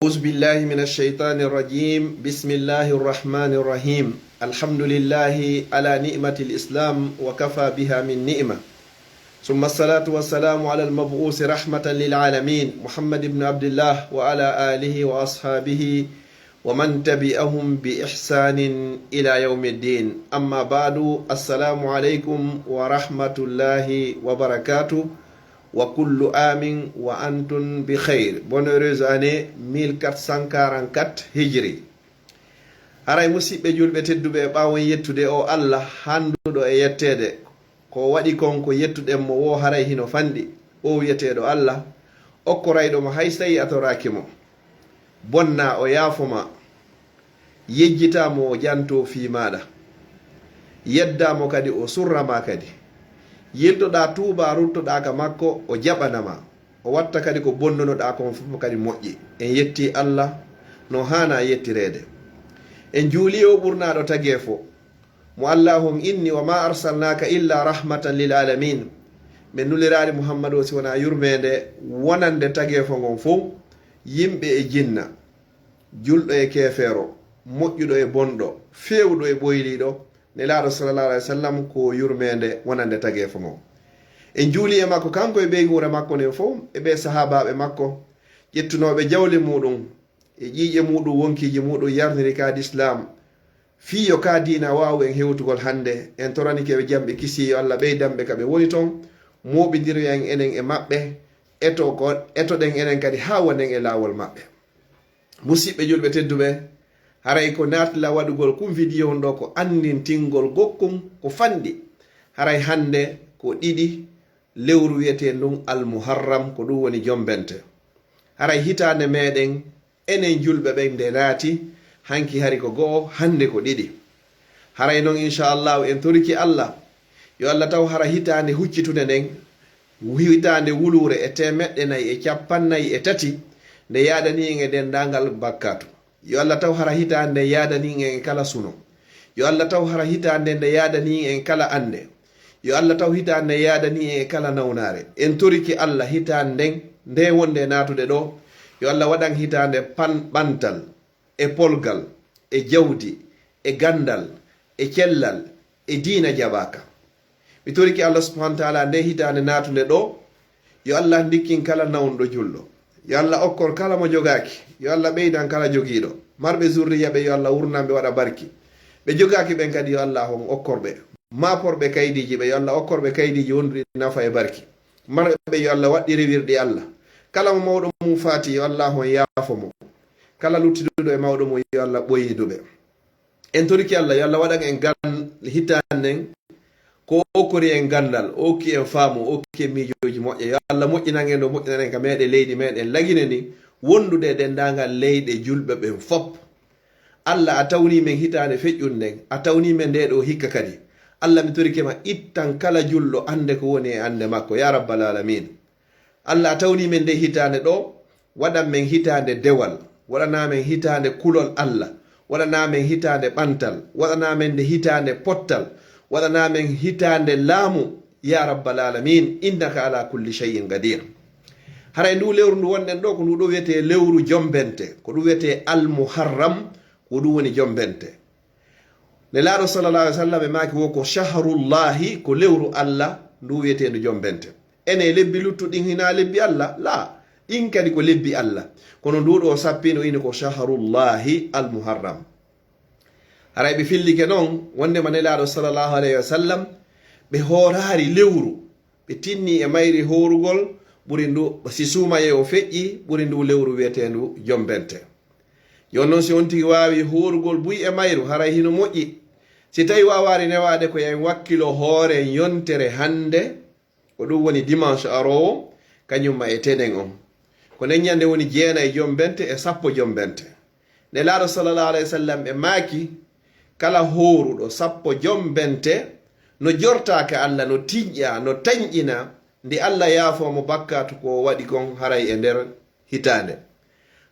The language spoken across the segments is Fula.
أعوذ بالله من الشيطان الرجيم بسم الله الرحمن الرحيم الحمد لله على نعمة الإسلام وكفى بها من نعمة ثم الصلاة والسلام على المبعوث رحمة للعالمين محمد بن عبد الله وعلى آله وأصحابه ومن تبعهم بإحسان إلى يوم الدين أما بعد السلام عليكم ورحمة الله وبركاته wa kullu amin wa antum bi khair. Bonne heureuse année 1444 hijri. Haray musidɓe julɓe tedduɓe ɓawon yettude o Allah handuɗo e yettede ko waɗi kon ko yettuɗen mo wo haray hino fanɗi o wiyeteɗo Allah okkorayɗo mo hay tawi a toraki mo bonna o yaafoma yejjitamo o janto fi maɗa yeddamo kadi o surrama kadi yiltoɗa tuuba ruttoɗa ka makko o jaɓanama o watta kadi ko bonnonoɗa kon fof kadi moƴƴi en yetti Allah no hana yettirede en juuli o ɓurnaɗo tagi fo mo allahum inni wa ma arsalnaka illa rahmatan lil alamin min nulirari muhammadu o si wona yurmede wonande tagi fo gon fof yimɓe e jinna julɗo e kefeero moƴƴuɗo e bonɗo fewɗo e ɓoyliɗo nelaɗo sallallahu alaihi wasallam ko yurmede wonande tagi fo mo en juuli e makko kanko e ɓe guure makko nen fof e ɓe sahabaɓe makko ƴettunoɓe jawle muɗum e ƴiƴe muɗum wonkiji muɗum yarniri kadi islam fiyo ka dina wawu en hewtugol hande en toranike ɓe jamɓe kisi yo Allah ɓeydanɓe kaɓe woni toon moɓidiroyen enen e maɓɓe etoɗen enen kadi ha wonen e lawol maɓɓe. Musidɓe julɓe tedduɓe, haray ko natla waɗugol kum vidéo ɗo ko andintingol gokkum ko fanɗi haray hande ko ɗiɗi lewru wiyete ndun almuharram ko ɗum woni jombente. Haray hitande meɗen enen julɓe ɓen nde naati hanki hari ko go'o hande ko ɗiɗi. Haray noon inchallahu en toriki Allah yo Allah taw hara hitande huccitude nden hitande wulure e 453 nde yaɗani en e dendagal bakkatu. Yo Allah taw hara hitande yaadani en kala suno. Yo Allah taw hara hitande nde yaadani en kala ande. Yo Allah taw hitande yaadani en kala nawnare. En toriki Allah hitande nde wonde natude ɗo. Yo Allah waɗan hitande ɓantal e polgal e jawdi e gandal e cellal e diina jaɓaka. Mi toriki Allah subhanahu wa ta'ala nde hitande natude ɗo. Yo Allah ndikkin kala nawnɗo julɗo. Yo Allah okkor kala mo jogaki. Yo Allah ɓeydan kala jogiiɗo marɓe zurriya ɓe yo Allah wurnanɓe waɗa barki ɓe jogaki ɓen kadi yo Allah on okkorɓe maporɓe kaydiji ɓe yo Allah okkorɓe kaydiji wonduɗi nafa e barki marɓe ɓe yo Allah waɗɗi rewirɗi Allah kala mo mawɗo mum faati yo Allah on yaafo mo kala luttiduɗo e mawɗo mum yo Allah ɓoyiduɓe. En toriki Allah yo Allah waɗan en gan hittannen ko okkori en gandal okki en faamu okki en miijoji moƴƴe yo Allah moƴƴinan en ɗo moƴƴinan en ka meɗe leydi meɗen lagine ni wondude dendagal leyɗe julɓe ɓen fop. Allah a tawni men hitande feƴƴun nden a tawni men nde ɗo hikka kadi Allah mi torikema ittan kala julɗo ande ko woni e ande makko ya rabbal alamin. Allah a tawni men nde hitande ɗo waɗan men hitande dewal waɗana men hitande kulol Allah waɗana men hitande ɓantal waɗana men nde hitande pottal waɗana men hitande laamu ya rabbal alamin innaka ala kulli shay'in qadir. Haray ndu lewru ndu wonɗen ɗo ko ndu ɗo wiyete lewru jombente ko ɗum wiyete almuharram ko ɗum woni jombente. Nelaɗo sallallahu alaihi wasallam e maki wo ko shahrullahi ko lewru Allah ndu wiyete ndu jombente. Ene lebbi luttuɗin hina lebbi Allah la in kadi ko lebbi Allah kono ndu ɗo sappino ini ko shahrullahi almuharram. Haray ɓe fillike noon wondema nelaɗo sallallahu alaihi wasallam ɓe horari lewru ɓe tinni e mayri horugol ɓuri ndu si sumaye o feƴƴi ɓuri ndu lewru wiyetendu jombente. Yon noon si on tigi wawi horugol buy e mayru haray hino moƴƴi si tawi wawari newade ko yen wakkilo hoore yontere hande ko ɗum woni dimanche arowo kañumma e tenen on ko nen ñande woni 9 jombente e 10 jombente. Nelaɗo sallallahu alayhi wa sallam e maaki kala horuɗo 10 jombente no jortake Allah no tiƴƴa no tañƴina ndi Allah yaafomo bakkatu ko waɗi kon haray e nder hitande.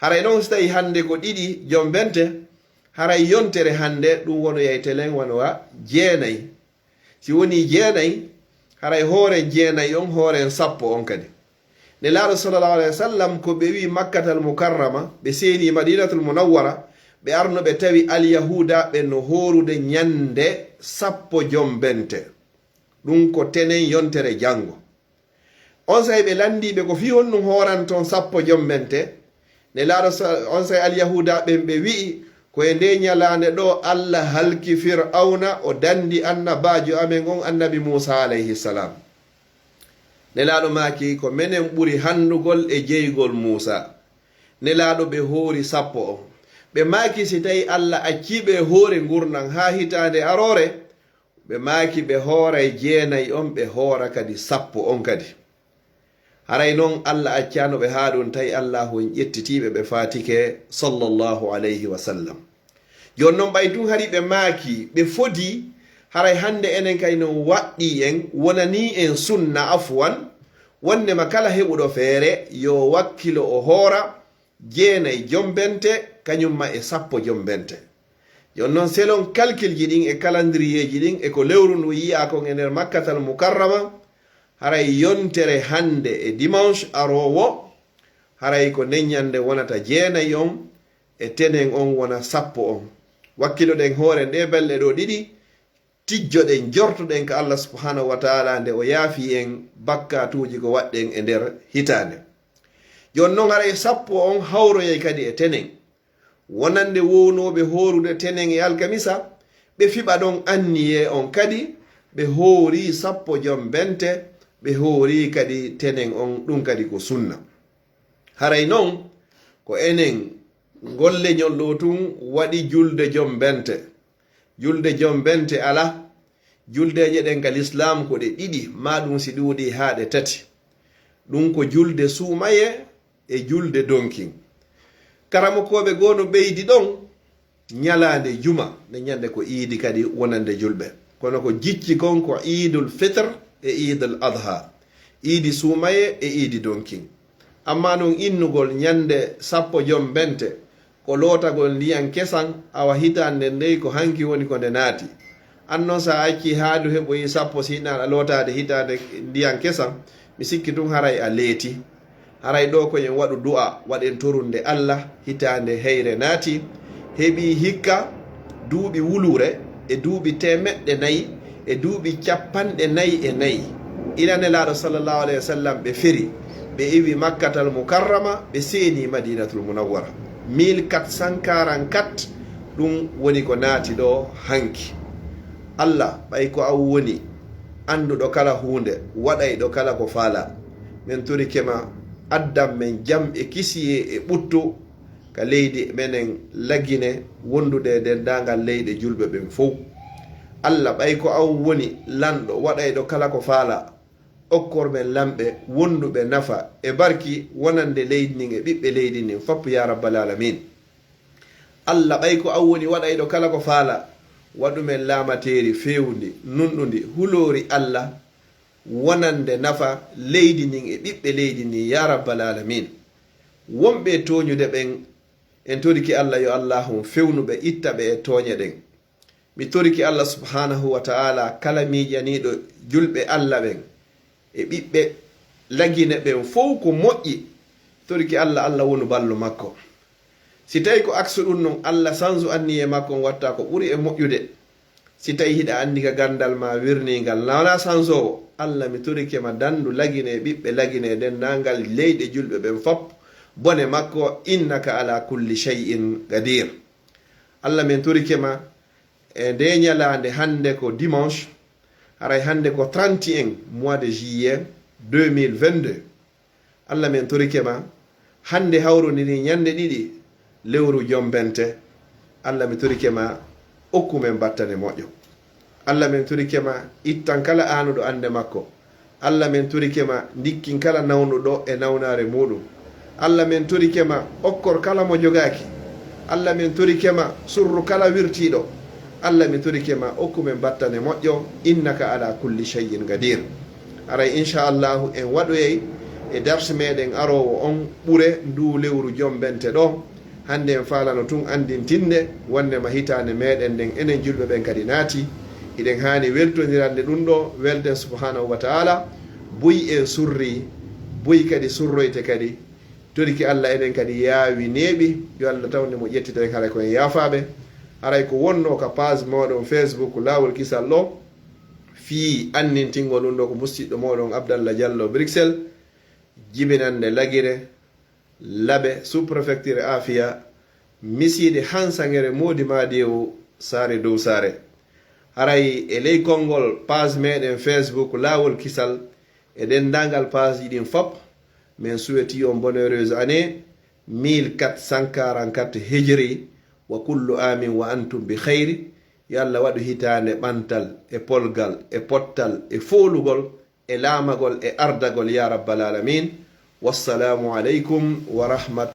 Haray noon so tawi hande ko 2 jombente haray yontere hande ɗum wono yaytelen wonowa 9 si woni 9 haray hoore 9 on hoore 10 on kadi nelaɗo sallallahu alayhi wa sallam ko ɓe wi makkatal mukarrama ɓe seeni madinatul munawwara ɓe arno ɓe tawi alyahuda ɓe no horude ñande 10 jombente ɗum ko tenen yontere jango on sahi ɓe landiɓe ko fi hon ɗum horan toon 10 jombente nelaɗo on sahi alyahuda ɓen ɓe wi'i koye nde ñalande ɗo allah halki fir'auna o dandi annabajo amen on annabi musa alayhi salam nelaɗo maki ko menen ɓuri handugol e jeygol musa nelaɗo ɓe hoori 10 on ɓe maki si tawi allah acciɓe hoore gurnan ha hitande arore ɓe maki ɓe hooray 9 on ɓe hoora kadi 10 on kadi haray noon allah accano ɓe ha ɗum tawi allahu en ƴettitiɓe ɓe fatike sallllahu alayhi wa sallam jon noon ɓay tun hari ɓe maaki ɓe fodi haray hande enen kay non waɗɗi en wonani en sunna afwan wondema kala heɓuɗo feere yo wakkilo o hoora 9 jombente kañumma e 10 jombente jon noon selon calcule ji ɗin e calendrier ji ɗin e ko lewru ndu yiya kon e nder makkatal mukarrama haray yontere hande e dimanche arowo haray ko neññande wonata 9 on e tenen on wona 10 on wakkiloɗen hoore nde belɗe ɗo ɗiɗi tijjoɗen jortoɗen ko allah subhanahu wa taala nde o yaafi en bakkatuji ko waɗɗen e nder hitande jon noon haray 10 on hawroyey kadi e tenen wonande wownoɓe horude tenen e alkamisa ɓe fiɓa ɗon anniye on kadi ɓe hoori 10 jombente ɓe hoori kadi tenen on ɗum kadi ko sunna haray noon ko enen golleñol ɗo tun waɗi julde jombente ala juldeje ɗen ka l'islam ko ɗe ɗiɗi ma ɗum si ɗuuɗi ha ɗe 3 ɗum ko julde suumaye e julde donkin karamokoɓe goo no ɓeydi ɗon ñalande juma nde ñande ko iidi kadi wonande julɓe kono ko jicci kon ko idul fitre e idul adha iidi suumaye e iidi donkin amma noon innugol ñande 10 jombente ko lootagol ndiyan kesan awa hitande ndey ko hanki woni ko nde naati annon sa acci haadu heɓoyi 10 siɗnaɗa lootade hitande ndiyan kesan mi sikki tun haray a leeti haray ɗo ko en waɗu du'a waɗen torunde allah hitande heyre naati heɓi hikka duuɓi wulure e duuɓi 400 e duuɓi 44 ilanelaaɗo sallllahu alayhi wa sallam ɓe feri ɓe iwi makkatal mukarrama ɓe seeni madinatul munawwara 1444 ɗum woni ko naati ɗo hanki allah ɓay ko aw woni annduɗo kala hunde waɗayɗo kala ko faala min turikema addam men jam e kisiye e ɓuttu ka leydi menen laggine wondude dendagal leyɗe julɓe ɓen fof allah ɓay ko aw woni lanɗo waɗayɗo kala ko faala okkorɓen lamɓe wonduɓe nafa e barki wonande leydi ndin e ɓiɓɓe leydi ndin foppo ya rabbal alamin allah ɓay ko aw woni waɗayɗo kala ko faala waɗumen laamateri fewndi nunɗundi hulori allah wonande nafa leydi ndin e ɓiɓɓe leydi ndin ya rabbal alamin wonɓe toñude ɓen en toriki allah yo allahum fewnuɓe ittaɓe e tooñe ɗen mi toriki allah subhanahu wa ta'ala kala miƴaniɗo julɓe allah ɓen e ɓiɓɓe lagine ɓen fof ko moƴƴi toriki allah allah wonu ballo makko si tawi ko aksu ɗum noon allah sansu anni e makko on watta ko ɓuri e moƴƴude si tawi hiɗa andi ka gandal ma wirningal nawna sansowo allah mi torikema dandu lagine e ɓiɓɓe lagine e dendagal leyɗe julɓe ɓen fop bone makko innaka ala kulli shay'in qadir allah min torikema e nde ñalande hande ko dimanche haray hande ko 31 mois de juillet 2022 allah min torikema hande hawrodiri ñande ɗiɗi lewru jombente allah mi torikema okkumen battane moƴƴo allah min torikema ittan kala anuɗo ande makko allah min torikema dikkin kala nawnuɗo e nawnare muɗum allah min torikema okkor kala mo jogaki allah min torikema surru kala wirtiɗo allah mi torikema okkumen battane moƴƴo innaka ala kulli shay'in qadir aray inchallahu en waɗoyey e darse meɗen arowo on ɓure ndu lewru jombente ɗo hande en falano tun andintinde wondema hitande meɗen nden enen julɓe ɓen kadi naati iɗen hani weltodirande ɗum ɗo welden subhanahu wa ta'ala buy en surri boyi kadi surroyte kadi toriki Allah enen kadi yaawi neeɓi yo Allah tawne mo ƴettita kala koye yaafaɓe aray ko wonno ka page moɗon Facebook Laawol Kisal ɗo fi annintingol ɗum ɗo ko musidɗo moɗon Abdallah Diallo Bruxelles jibinande Laguire Laɓe sous préfecture Afia misiide hansangere modi Madiw Saare dow Saare haray e ley konngol page meɗen Facebook Laawol Kisal e dendagal page ɗin fop min souhaiti on bonne heureuse année 1444 hijri wa kullu amin wa antum bi khayri yo Allah waɗu hitande ɓantal e polgal e pottal e foolugol e laamagol e ardagol ya rabbal alamin wassalamu aleykum wa rahmat